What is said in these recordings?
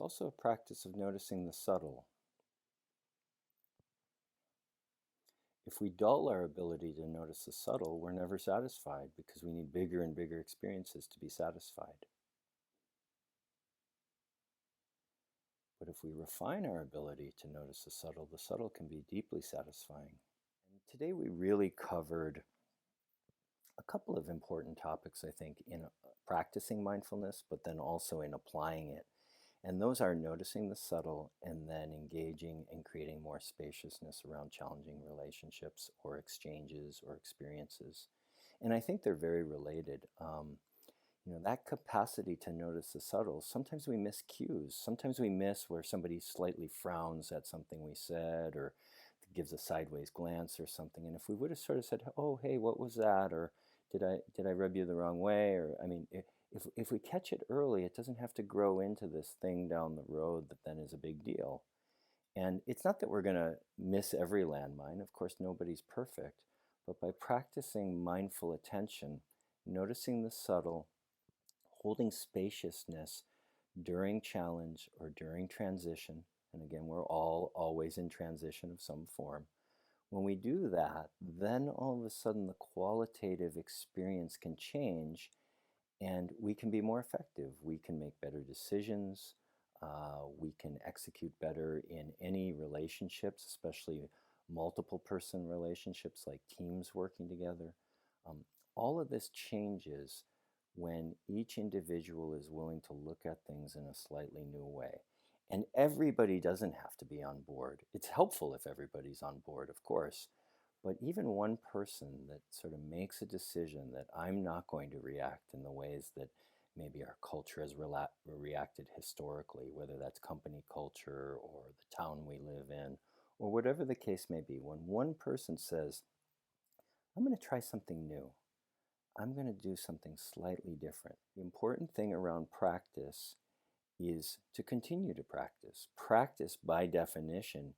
It's also a practice of noticing the subtle. If we dull our ability to notice the subtle, we're never satisfied because we need bigger and bigger experiences to be satisfied. But if we refine our ability to notice the subtle can be deeply satisfying. And today we really covered a couple of important topics, I think, in practicing mindfulness, but then also in applying it. And those are noticing the subtle and then engaging and creating more spaciousness around challenging relationships or exchanges or experiences. And I think they're very related. That capacity to notice the subtle, sometimes we miss cues. Sometimes we miss where somebody slightly frowns at something we said or gives a sideways glance or something. And if we would have sort of said, oh, hey, what was that? Or did I rub you the wrong way? Or, I mean, if we catch it early, it doesn't have to grow into this thing down the road that then is a big deal. And it's not that we're going to miss every landmine. Of course, nobody's perfect. But by practicing mindful attention, noticing the subtle, holding spaciousness during challenge or during transition, and again, we're all always in transition of some form. When we do that, then all of a sudden the qualitative experience can change and we can be more effective. We can make better decisions. We can execute better in any relationships, especially multiple person relationships like teams working together. All of this changes when each individual is willing to look at things in a slightly new way. And everybody doesn't have to be on board. It's helpful if everybody's on board, of course, but even one person that sort of makes a decision that I'm not going to react in the ways that maybe our culture has reacted historically, whether that's company culture or the town we live in, or whatever the case may be. When one person says, I'm going to try something new, I'm going to do something slightly different. The important thing around practice is to continue to practice. Practice, by definition,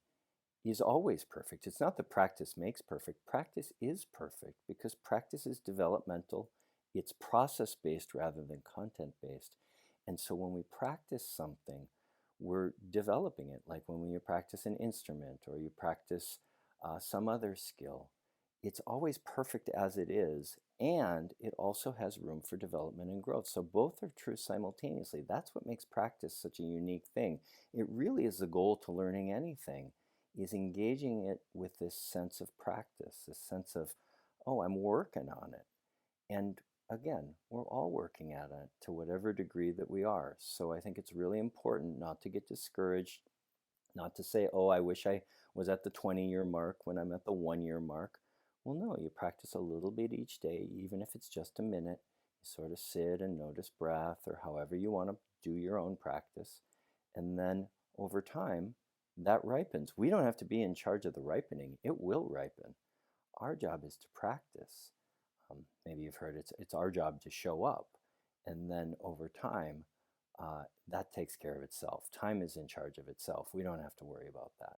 is always perfect. It's not that practice makes perfect. Practice is perfect because practice is developmental. It's process-based rather than content-based. And so when we practice something, we're developing it. Like when you practice an instrument or you practice some other skill, it's always perfect as it is, and it also has room for development and growth. So both are true simultaneously. That's what makes practice such a unique thing. It really is the goal to learning anything, is engaging it with this sense of practice, this sense of, oh, I'm working on it. And again, we're all working at it to whatever degree that we are. So I think it's really important not to get discouraged, not to say, oh, I wish I was at the 20-year mark when I'm at the 1-year mark. Well, no, you practice a little bit each day, even if it's just a minute. You sort of sit and notice breath or however you want to do your own practice. And then over time, that ripens. We don't have to be in charge of the ripening. It will ripen. Our job is to practice. Maybe you've heard it's our job to show up. And then over time, that takes care of itself. Time is in charge of itself. We don't have to worry about that.